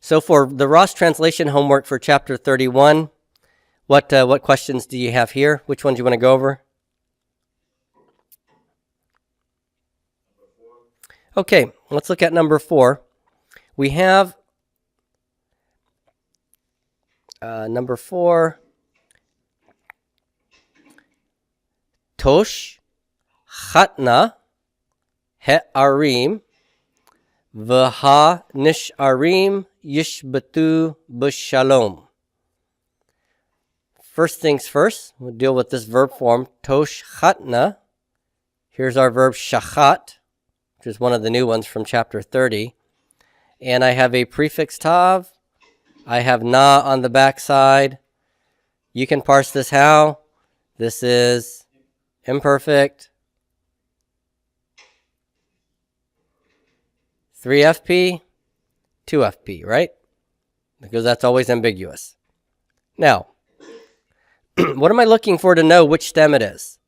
So for the Ross translation homework for chapter 31, what questions do you have here? Which ones do you want to go over? Okay, let's look at number 4. We have number 4, Tosh Chatna He'arim V'ha Nisharim Yishbatu B'Shalom. First things first, we'll deal with this verb form, Tosh Chatna. Here's our verb shachat, which is one of the new ones from chapter 30. And I have a prefix tav. I have na on the back side. You can parse this how? This is imperfect. 3FP, 2FP, right? Because that's always ambiguous. Now, what am I looking for to know which stem it is?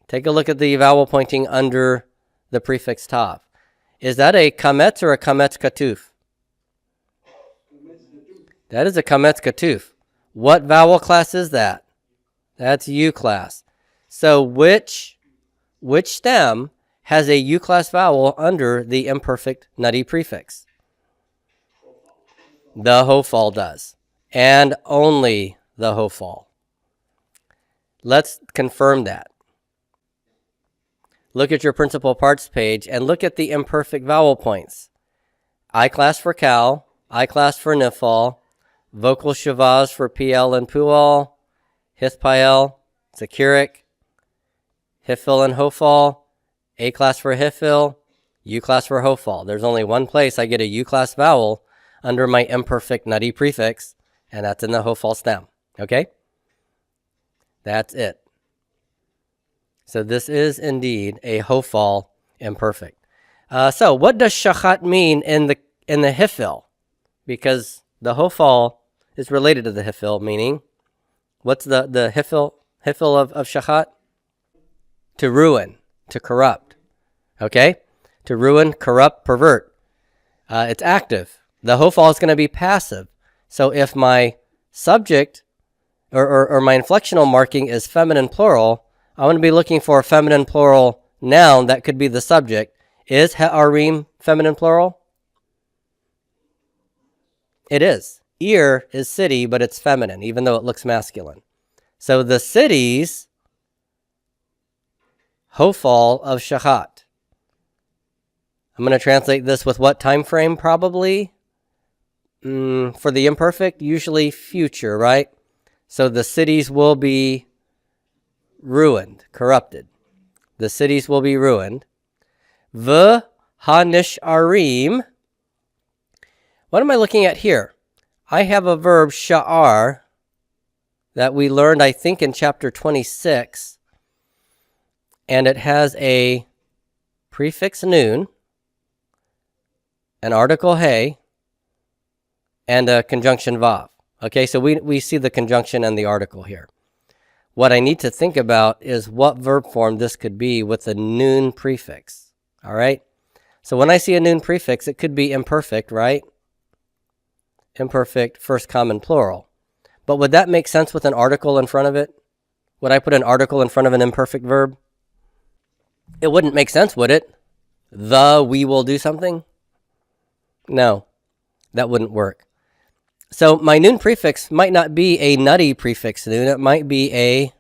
Take a look at the vowel pointing under the prefix tav. Is that a kametz or a kametz katuf? That is a kametz katuf. What vowel class is that? That's U class. So which stem has a U class vowel under the imperfect nutty prefix? The Hophal does. And only the Hophal. Let's confirm that. Look at your principal parts page and look at the imperfect vowel points. I class for Cal, I class for Niphal, vocal shavaz for PL and Pual, Hithpael, Zakirik, Hifil and Hophal, A class for Hifil, U class for Hophal. There's only one place I get a U class vowel under my imperfect nutty prefix, and that's in the Hophal stem. Okay? That's it. So this is indeed a Hophal imperfect. So what does shachat mean in the Hifil? Because the Hophal is related to the Hifil, meaning what's the Hifil of shachat? To ruin, to corrupt. Okay? To ruin, corrupt, pervert. It's active. The Hophal is going to be passive. So if my subject or my inflectional marking is feminine plural, I want to be looking for a feminine plural noun that could be the subject. Is he'arim feminine plural? It is. Ir is city, but it's feminine, even though it looks masculine. So the cities, Hophal of shachat. I'm going to translate this with what time frame probably? For the imperfect, usually future, right? So the cities will be ruined, corrupted. The cities will be ruined. V'hanisharim. What am I looking at here? I have a verb sha'ar that we learned, I think, in chapter 26. And it has a prefix noon, an article hey, and a conjunction vav. Okay, so we see the conjunction and the article here. What I need to think about is what verb form this could be with a noon prefix. All right? So when I see a noon prefix, it could be imperfect, right? Imperfect, first common plural. But would that make sense with an article in front of it? Would I put an article in front of an imperfect verb? It wouldn't make sense, would it? We will do something? No, that wouldn't work. So my noon prefix might not be a nutty prefix noon. It might be a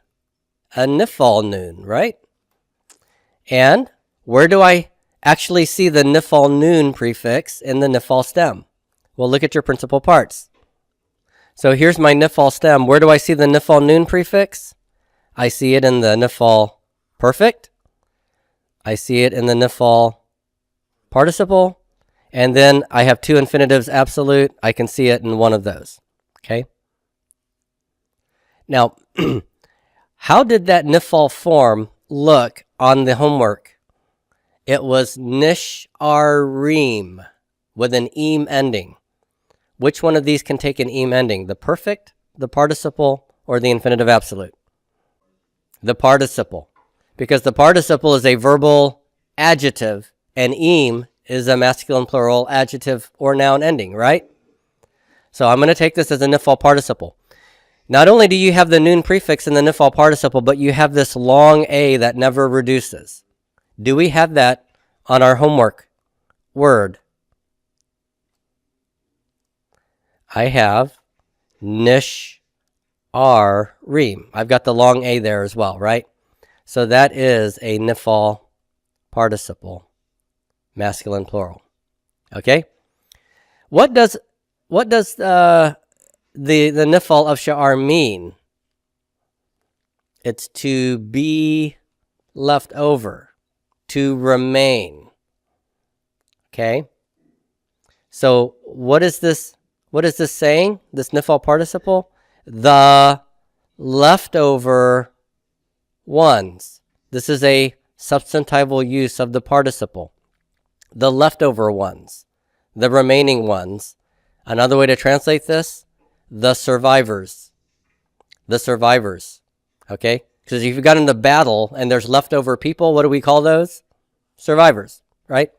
Niphal noon, right? And where do I actually see the Niphal noon prefix in the Niphal stem? Well, look at your principal parts. So here's my Niphal stem. Where do I see the Niphal noon prefix? I see it in the Niphal perfect. I see it in the Niphal participle. And then I have two infinitives absolute. I can see it in one of those. Okay? Now, how did that Niphal form look on the homework? It was nisharim with an eem ending. Which one of these can take an eem ending? The perfect, the participle, or the infinitive absolute? The participle. Because the participle is a verbal adjective, and eem is a masculine plural adjective or noun ending, right? So I'm going to take this as a Niphal participle. Not only do you have the noon prefix in the Niphal participle, but you have this long A that never reduces. Do we have that on our homework word? I have nish R reem. I've got the long A there as well, right? So that is a Niphal participle, masculine plural. Okay? What does the Niphal of Sha'ar mean? It's to be left over, to remain. Okay? So what is this saying? This Niphal participle? The leftover ones. This is a substantival use of the participle. The leftover ones. The remaining ones. Another way to translate this, the survivors. The survivors. Okay? Because if you've got in the battle and there's leftover people, what do we call those? Survivors, right?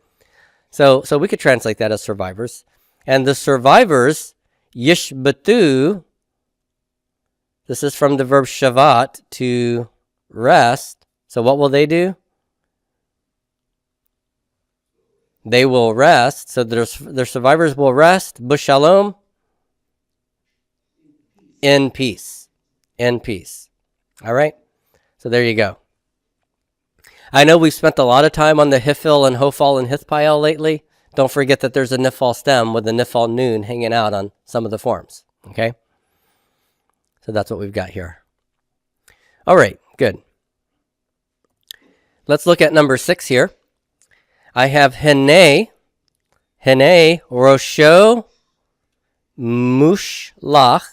So we could translate that as survivors. And the survivors, yishbatu, this is from the verb shavat, to rest. So what will they do? They will rest. So their survivors will rest. B'shalom. In peace. In peace. All right? So there you go. I know we've spent a lot of time on the Hiphal and Hophal and Hithpael lately. Don't forget that there's a Niphal stem with a Niphal noon hanging out on some of the forms. Okay? So that's what we've got here. All right, good. Let's look at number 6 here. I have Hene, Rosho, Mushlach,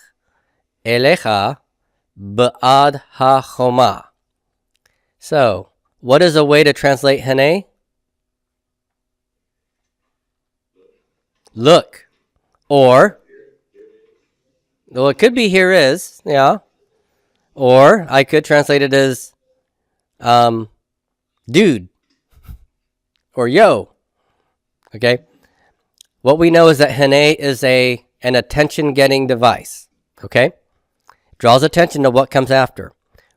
Elecha, Ba'ad HaChoma. So, what is a way to translate Hene? Look. Or, well, it could be here is, yeah. Or I could translate it as dude or yo. Okay. What we know is that Hene is an attention-getting device. Okay. Draws attention to what comes after.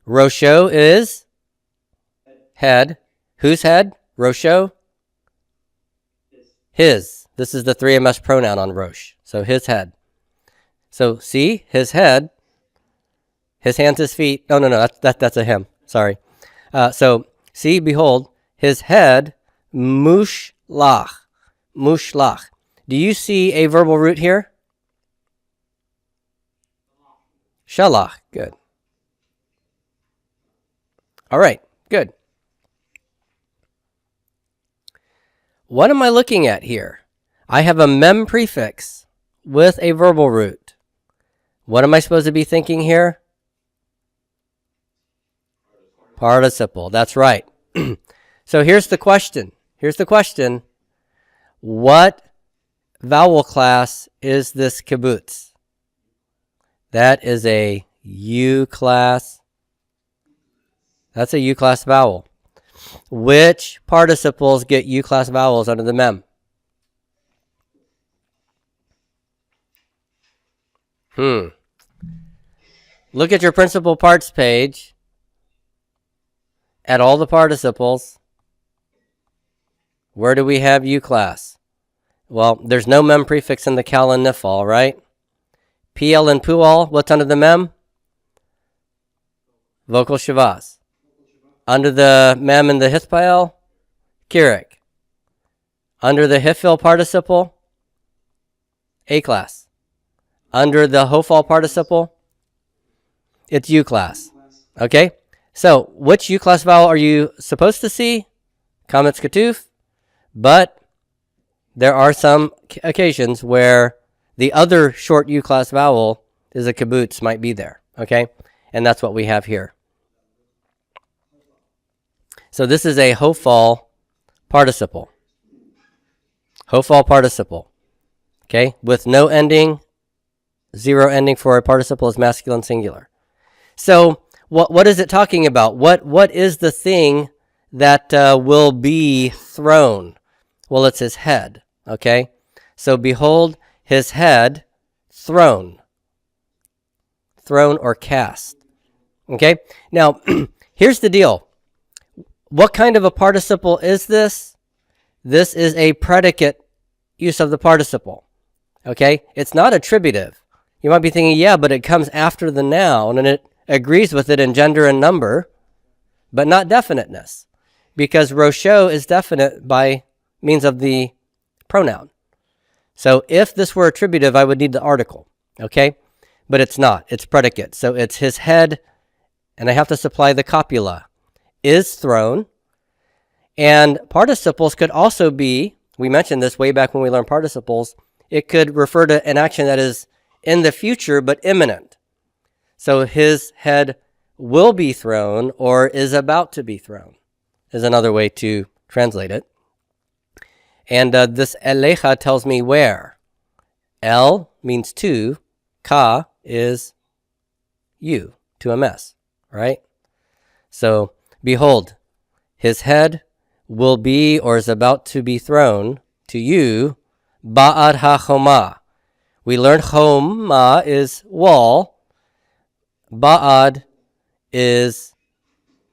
Rosho is head. Whose head? Rosho? His. This is the 3MS pronoun on Rosh. So his head. So see, his head, his hands, his feet. No, that's a him. Sorry. So see, behold, his head, mushlach. Mushlach. Do you see a verbal root here? Shalach. Good. All right. Good. What am I looking at here? I have a mem prefix with a verbal root. What am I supposed to be thinking here? Participle. That's right. So here's the question. What vowel class is this kibbutz? That is a U class. That's a U class vowel. Which participles get U class vowels under the mem? Look at your principal parts page. At all the participles. Where do we have U class? Well, there's no mem prefix in the Kal and Niphal, right? PL and Pual, what's under the mem? Vocal shavas. Under the mem in the Hithpael, Kirik. Under the Hiphal participle, A class. Under the Hophal participle, it's U class. Okay? So, which U class vowel are you supposed to see? Kametz Ketuf. But there are some occasions where the other short U class vowel is a kibbutz, might be there. Okay? And that's what we have here. So this is a Hophal participle. Hophal participle. Okay? With no ending, zero ending for a participle is masculine singular. So what is it talking about? What is the thing that will be thrown? Well, it's his head. Okay? So behold his head thrown. Thrown or cast. Okay? Now, here's the deal. What kind of a participle is this? This is a predicate use of the participle. Okay? It's not attributive. You might be thinking, yeah, but it comes after the noun and it agrees with it in gender and number, but not definiteness. Because Rochot is definite by means of the pronoun. So if this were attributive, I would need the article. Okay? But it's not. It's predicate. So it's his head, and I have to supply the copula, is thrown. And participles could also be, we mentioned this way back when we learned participles, it could refer to an action that is in the future but imminent. So his head will be thrown or is about to be thrown is another way to translate it. And this elecha tells me where. El means to, ka is you, to a mess, right? So, behold, his head will be or is about to be thrown to you, ba'ad ha-choma. We learned choma is wall, ba'ad is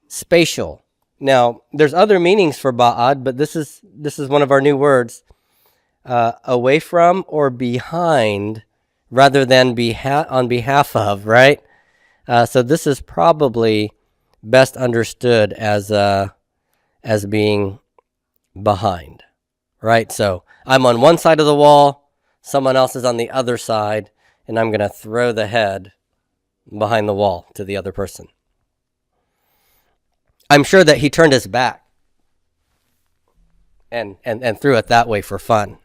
spatial. Now, there's other meanings for ba'ad, but this is one of our new words, away from or behind rather than on behalf of, right? So this is probably best understood as being behind, right? So I'm on one side of the wall, someone else is on the other side, and I'm going to throw the head behind the wall to the other person. I'm sure that he turned his back and threw it that way for fun.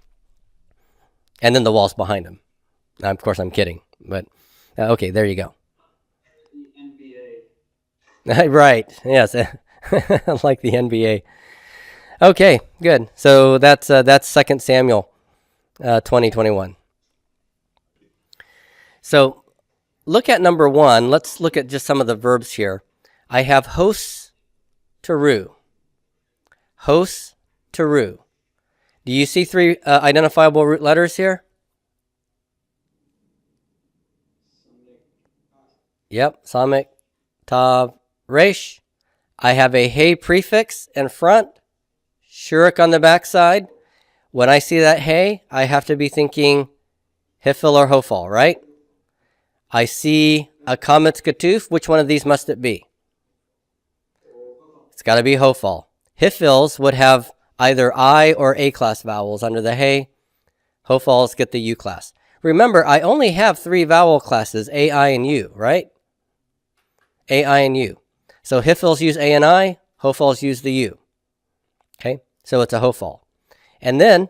And then the wall's behind him. Now, of course, I'm kidding, but okay, there you go. The NBA. Right, yes, like the NBA. Okay, good. So that's 2 Samuel 20:21. So look at number 1. Let's look at just some of the verbs here. I have hos teru. Hos teru. Do you see 3 identifiable root letters here? Yep, samik, tav, resh. I have a hey prefix in front, shuruk on the back side. When I see that hey, I have to be thinking Hiphal or Hophal, right? I see a kametz ketuf. Which one of these must it be? It's got to be Hophal. Hiphals would have either I or A class vowels under the hey. Hophals get the U class. Remember, I only have 3 vowel classes, A, I, and U, right? A, I, and U. So Hiphals use A and I, Hophals use the U. Okay, so it's a Hophal. And then,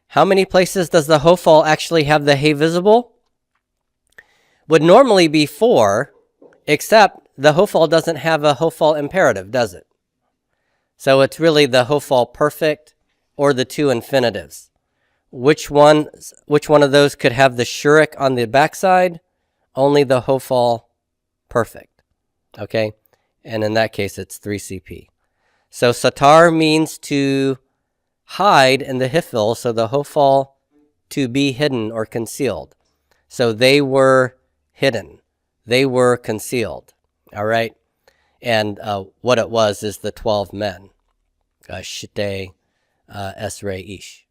how many places does the Hophal actually have the hey visible? Would normally be 4, except the Hophal doesn't have a Hophal imperative, does it? So it's really the Hophal perfect or the 2 infinitives. Which one of those could have the shuruk on the backside? Only the Hophal perfect. Okay? And in that case, it's 3CP. So satar means to hide in the Hiphal, so the Hophal to be hidden or concealed. So they were hidden. They were concealed. All right? And what it was is the 12 men. Shite, Esrei, Ish.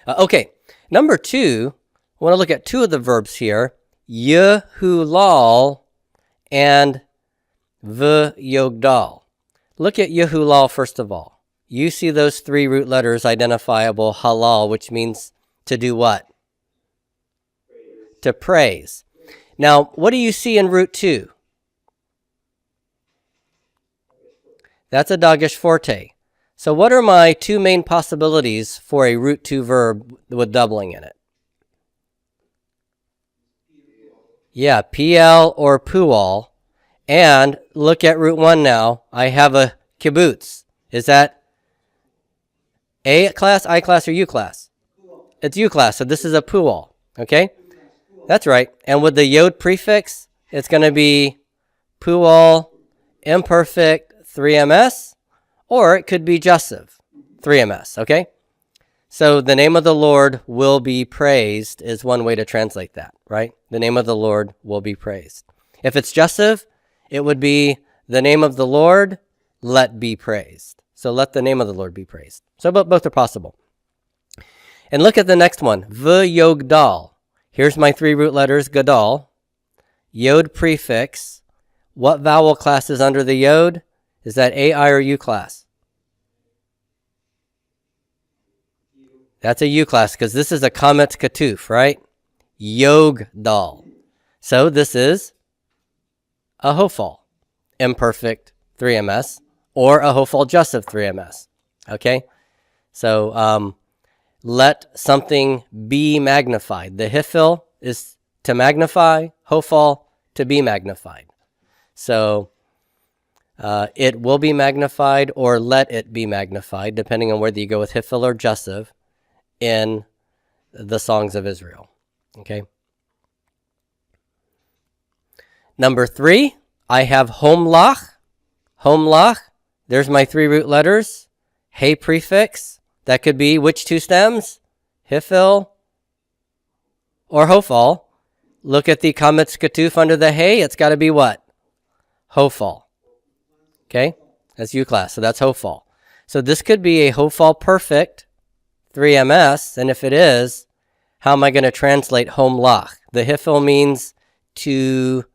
Okay, number 2, I want to look at 2 of the verbs here. Yehulal and v'yogdal. Look at Yehulal first of all. You see those 3 root letters identifiable, halal, which means to do what? praise. To praise. Now, what do you see in root 2? That's a dagesh forte. So what are my 2 main possibilities for a root 2 verb with doubling in it? Yeah, PL or pual. And look at root 1 now. I have a kibbutz. Is that A class, I class, or U class? It's U class, so this is a pual. Okay? That's right. And with the yod prefix, it's going to be pual, imperfect, 3ms, or it could be jussive, 3ms, okay? So the name of the Lord will be praised is one way to translate that, right? The name of the Lord will be praised. If it's jussive, it would be the name of the Lord, let be praised. So let the name of the Lord be praised. So both are possible. And look at the next one, v'yogdal. Here's my 3 root letters, gadal. Yod prefix. What vowel class is under the yod? Is that A, I, or U class? That's a U class because this is a kamet katuf, right? Yogdal. So this is a Hophal, imperfect 3ms, or a Hophal jussive 3ms. Okay? So let something be magnified. The Hiphil is to magnify, Hophal to be magnified. So it will be magnified or let it be magnified, depending on whether you go with Hiphil or jussive in the songs of Israel. Okay. Number 3, I have homlach. Homlach, there's my 3 root letters. Hey prefix, that could be which 2 stems? Hiphil or Hophal. Look at the kametz ketuf under the hey, it's got to be what? Hophal. Okay, that's U class, so that's Hophal. So this could be a Hophal perfect 3ms, and if it is, how am I going to translate homlach? The Hiphil means to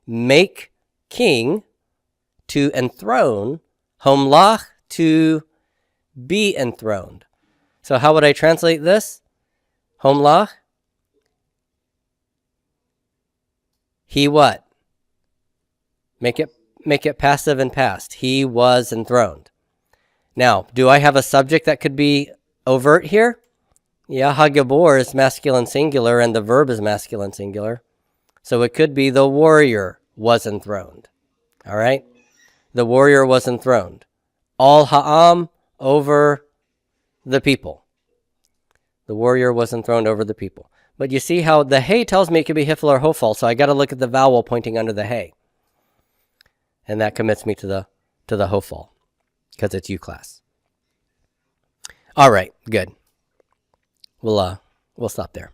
make king, to enthrone. Homlach, to be enthroned. So how would I translate this? Homlach? He what? Make it passive and past. He was enthroned. Now, do I have a subject that could be overt here? Yeah, hagabor is masculine singular and the verb is masculine singular. So it could be the warrior was enthroned. All right? The warrior was enthroned. All ha'am, over the people. The warrior was enthroned over the people. But you see how the hey tells me it could be Hiphil or Hophal, so I got to look at the vowel pointing under the hey. And that commits me to the Hophal because it's U class. All right, good. We'll stop there.